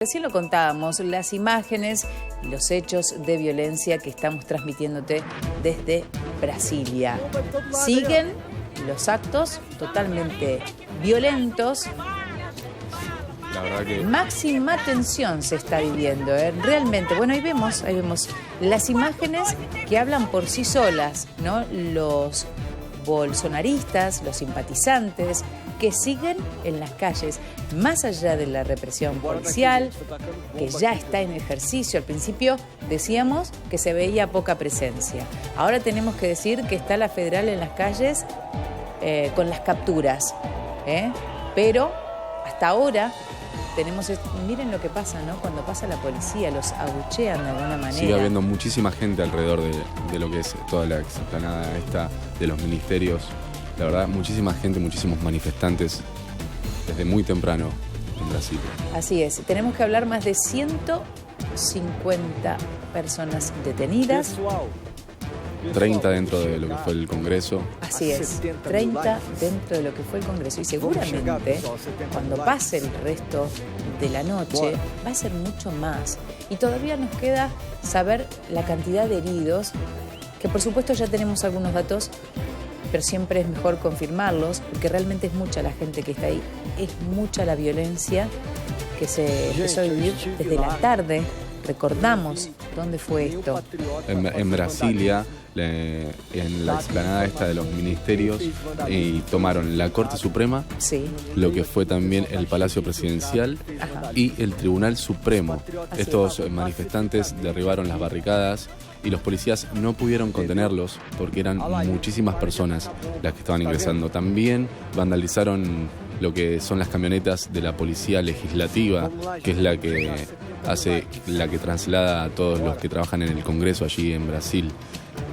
Recién lo contábamos, las imágenes y los hechos de violencia que estamos transmitiéndote desde Brasilia. Siguen los actos totalmente violentos. La verdad que máxima tensión se está viviendo, realmente. Bueno, ahí vemos las imágenes que hablan por sí solas, ¿no? Los bolsonaristas, los simpatizantes que siguen en las calles, más allá de la represión policial, que ya está en ejercicio. Al principio decíamos que se veía poca presencia. Ahora tenemos que decir que está la federal en las calles con las capturas. Pero hasta ahora tenemos... Miren lo que pasa, ¿no? Cuando pasa la policía, los abuchean de alguna manera. Sigue habiendo muchísima gente alrededor de lo que es toda la explanada esta de los ministerios. La verdad, muchísima gente, muchísimos manifestantes desde muy temprano en Brasil. Así es. Tenemos que hablar más de 150 personas detenidas. 30 dentro de lo que fue el Congreso. Así es, 30 dentro de lo que fue el Congreso. Y seguramente, cuando pase el resto de la noche, va a ser mucho más. Y todavía nos queda saber la cantidad de heridos, que por supuesto ya tenemos algunos datos, pero siempre es mejor confirmarlos, porque realmente es mucha la gente que está ahí, es mucha la violencia que se empezó a vivir desde la tarde. Recordamos dónde fue esto. En Brasilia, en la explanada esta de los ministerios, y tomaron la Corte Suprema, sí, lo que fue también el Palacio Presidencial, ajá, y el Tribunal Supremo. Así estos manifestantes derribaron las barricadas y los policías no pudieron contenerlos porque eran muchísimas personas las que estaban ingresando. También vandalizaron lo que son las camionetas de la policía legislativa, que es la que traslada a todos los que trabajan en el Congreso allí en Brasil.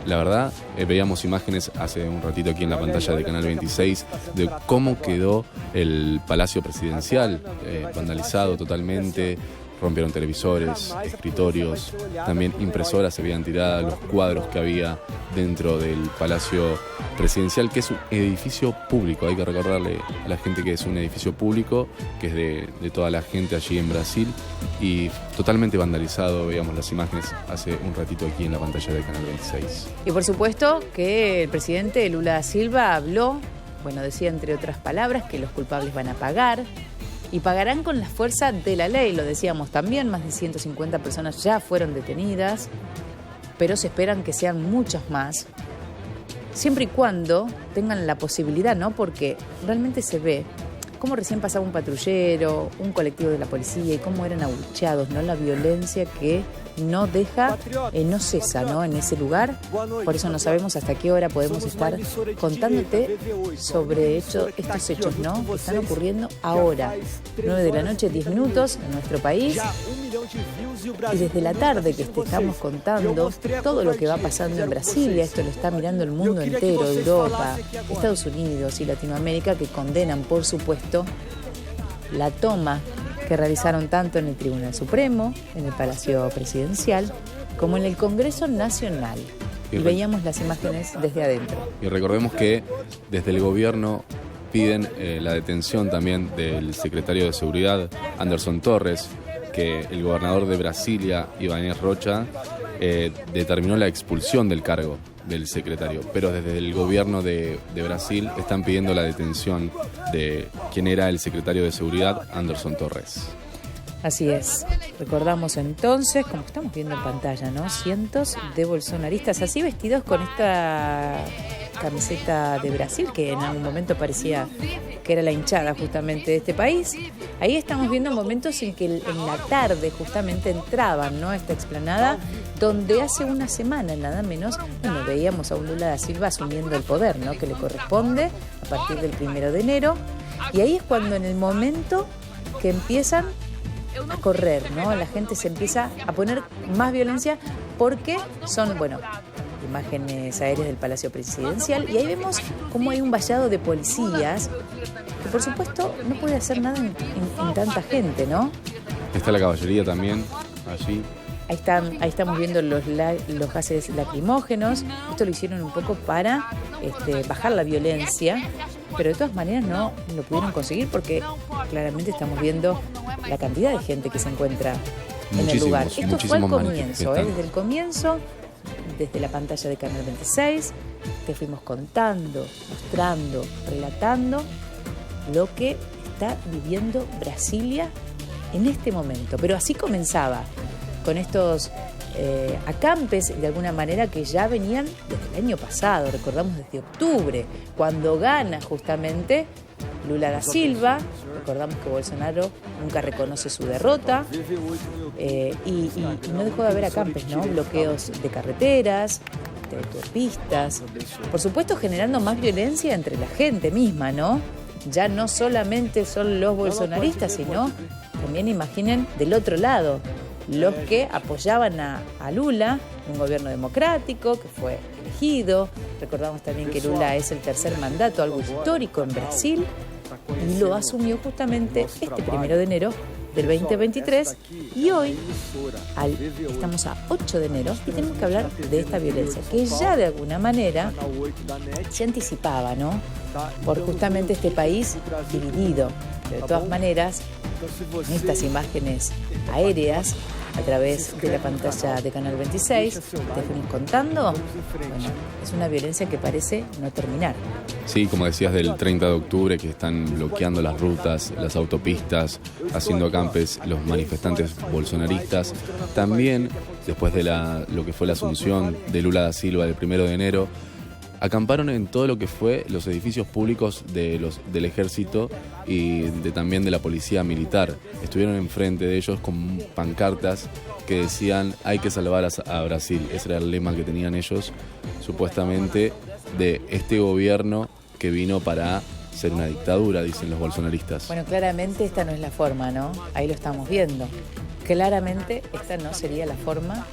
La verdad, veíamos imágenes hace un ratito aquí en la pantalla de Canal 26 de cómo quedó el Palacio Presidencial, vandalizado totalmente. Rompieron televisores, escritorios, también impresoras se habían tirado, los cuadros que había dentro del Palacio Presidencial, que es un edificio público. Hay que recordarle a la gente que es un edificio público, que es de toda la gente allí en Brasil, y totalmente vandalizado. Veíamos las imágenes hace un ratito aquí en la pantalla de Canal 26. Y por supuesto que el presidente Lula da Silva habló, decía entre otras palabras que los culpables van a pagar. Y pagarán con la fuerza de la ley, lo decíamos también, más de 150 personas ya fueron detenidas, pero se esperan que sean muchas más, siempre y cuando tengan la posibilidad, ¿no? Porque realmente se ve cómo recién pasaba un patrullero, un colectivo de la policía y cómo eran abucheados, ¿no? La violencia que no deja, no cesa, ¿no? En ese lugar. Por eso no sabemos hasta qué hora podemos estar contándote sobre estos hechos, ¿no? Que están ocurriendo ahora, 9 de la noche, 10 minutos en nuestro país. Y desde la tarde que te estamos contando todo lo que va pasando en Brasilia, esto lo está mirando el mundo entero, Europa, Estados Unidos y Latinoamérica, que condenan, por supuesto, la toma que realizaron tanto en el Tribunal Supremo, en el Palacio Presidencial, como en el Congreso Nacional. Y veíamos las imágenes desde adentro. Y recordemos que desde el gobierno piden la detención también del secretario de Seguridad, Anderson Torres, que el gobernador de Brasilia, Ibanez Rocha, determinó la expulsión del cargo del secretario, pero desde el gobierno de Brasil están pidiendo la detención de quien era el secretario de Seguridad, Anderson Torres. Así es. Recordamos entonces, como estamos viendo en pantalla, ¿no? Cientos de bolsonaristas así vestidos con esta camiseta de Brasil, que en algún momento parecía que era la hinchada justamente de este país. Ahí estamos viendo momentos en que en la tarde justamente entraban, ¿no? A esta explanada, donde hace una semana, nada menos, veíamos a un Lula da Silva asumiendo el poder, ¿no? Que le corresponde a partir del 1 de enero. Y ahí es cuando en el momento que empiezan a correr, ¿no? La gente se empieza a poner más violencia porque son, imágenes aéreas del Palacio Presidencial, y ahí vemos cómo hay un vallado de policías que por supuesto no puede hacer nada en tanta gente, ¿no? Está la caballería también allí. Ahí estamos viendo los gases lacrimógenos. Esto lo hicieron un poco para bajar la violencia, pero de todas maneras no lo pudieron conseguir porque claramente estamos viendo la cantidad de gente que se encuentra en el lugar. Esto fue al comienzo, desde el comienzo, desde la pantalla de Canal 26, te fuimos contando, mostrando, relatando lo que está viviendo Brasilia en este momento. Pero así comenzaba, con estos acampes, de alguna manera, que ya venían desde el año pasado, recordamos desde octubre, cuando gana justamente Lula da Silva. Recordamos que Bolsonaro nunca reconoce su derrota, y no dejó de haber acampes, ¿no? Bloqueos de carreteras, de autopistas, por supuesto generando más violencia entre la gente misma, ¿no? Ya no solamente son los bolsonaristas, sino también, imaginen, del otro lado, los que apoyaban a Lula, un gobierno democrático que fue elegido. Recordamos también que Lula es el tercer mandato, algo histórico en Brasil, y lo asumió justamente este 1 de enero del 2023, y hoy estamos a 8 de enero y tenemos que hablar de esta violencia que ya de alguna manera se anticipaba, ¿no? Por justamente este país dividido. Pero de todas maneras, en estas imágenes aéreas, a través de la pantalla de Canal 26, te fuimos contando, bueno, es una violencia que parece no terminar. Sí, como decías, del 30 de octubre, que están bloqueando las rutas, las autopistas, haciendo acampes los manifestantes bolsonaristas. También, después de lo que fue la asunción de Lula da Silva el 1 de enero, acamparon en todo lo que fue los edificios públicos del ejército y también de la policía militar. Estuvieron enfrente de ellos con pancartas que decían: hay que salvar a Brasil. Ese era el lema que tenían ellos, supuestamente, de este gobierno que vino para ser una dictadura, dicen los bolsonaristas. Bueno, claramente esta no es la forma, ¿no? Ahí lo estamos viendo. Claramente esta no sería la forma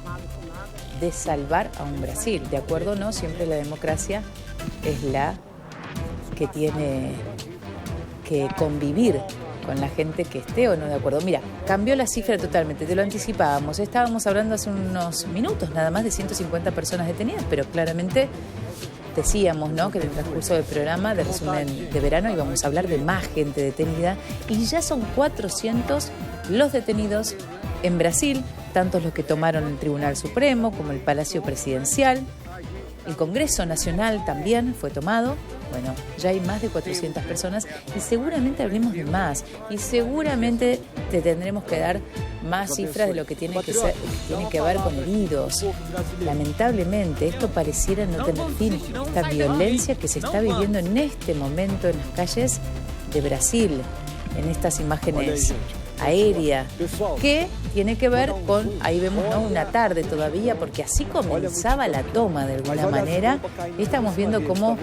de salvar a un Brasil. De acuerdo o no, siempre la democracia es la que tiene que convivir con la gente que esté o no de acuerdo. Mira, cambió la cifra totalmente, te lo anticipábamos. Estábamos hablando hace unos minutos nada más de 150 personas detenidas, pero claramente decíamos, ¿no?, que en el transcurso del programa de resumen de verano íbamos a hablar de más gente detenida, y ya son 400 los detenidos en Brasil, tantos los que tomaron el Tribunal Supremo como el Palacio Presidencial. El Congreso Nacional también fue tomado. Bueno, ya hay más de 400 personas y seguramente hablemos de más. Y seguramente te tendremos que dar más cifras de lo que tiene que ver con heridos. Lamentablemente, esto pareciera no tener fin. Esta violencia que se está viviendo en este momento en las calles de Brasil, en estas imágenes aérea, que tiene que ver con, ahí vemos, ¿no?, una tarde todavía, porque así comenzaba la toma de alguna manera. Estamos viendo cómo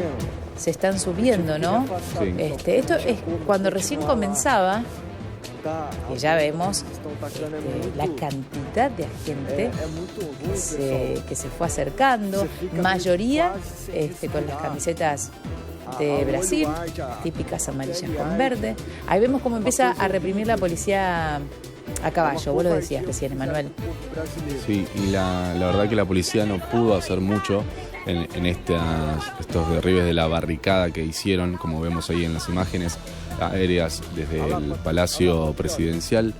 se están subiendo, ¿no? Sí. Esto es cuando recién comenzaba, que ya vemos la cantidad de gente que se fue acercando, mayoría con las camisetas de Brasil, típicas amarillas con verde. Ahí vemos cómo empieza a reprimir la policía a caballo. Vos lo decías recién, Emanuel. Sí, y la verdad que la policía no pudo hacer mucho en estos derribes de la barricada que hicieron, como vemos ahí en las imágenes aéreas desde el Palacio Presidencial.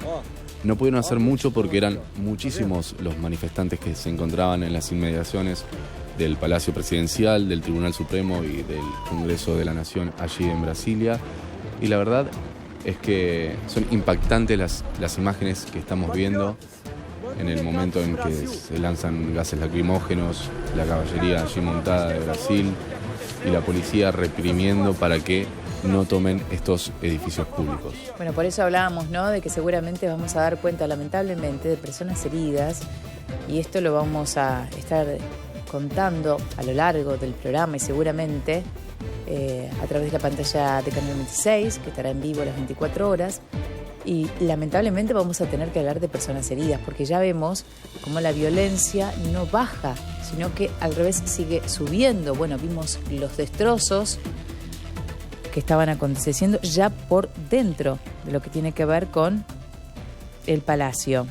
No pudieron hacer mucho porque eran muchísimos los manifestantes que se encontraban en las inmediaciones del Palacio Presidencial, del Tribunal Supremo y del Congreso de la Nación allí en Brasilia. Y la verdad es que son impactantes las imágenes que estamos viendo en el momento en que se lanzan gases lacrimógenos, la caballería allí montada de Brasil y la policía reprimiendo para que no tomen estos edificios públicos. Bueno, por eso hablábamos, ¿no?, de que seguramente vamos a dar cuenta, lamentablemente, de personas heridas, y esto lo vamos a estar contando a lo largo del programa y seguramente a través de la pantalla de Canal 26, que estará en vivo las 24 horas, y lamentablemente vamos a tener que hablar de personas heridas, porque ya vemos cómo la violencia no baja, sino que al revés sigue subiendo. Bueno, vimos los destrozos que estaban aconteciendo ya por dentro de lo que tiene que ver con el Palacio.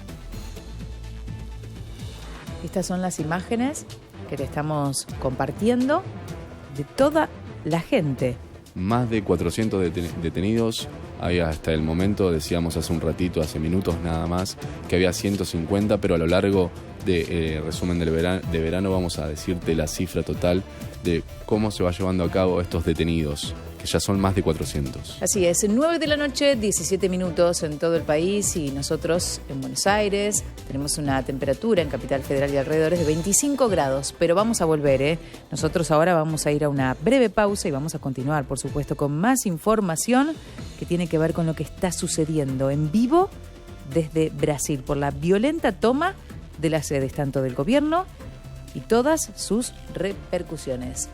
Estas son las imágenes que te estamos compartiendo de toda la gente. Más de 400 detenidos, Hay hasta el momento, decíamos hace un ratito, hace minutos nada más, que había 150, pero a lo largo de resumen de verano vamos a decirte la cifra total de cómo se va llevando a cabo estos detenidos, que ya son más de 400. Así es, 9 de la noche, 17 minutos en todo el país, y nosotros en Buenos Aires tenemos una temperatura en Capital Federal y alrededores de 25 grados, pero vamos a volver, ¿eh? Nosotros ahora vamos a ir a una breve pausa y vamos a continuar, por supuesto, con más información que tiene que ver con lo que está sucediendo en vivo desde Brasil por la violenta toma de las sedes tanto del gobierno y todas sus repercusiones.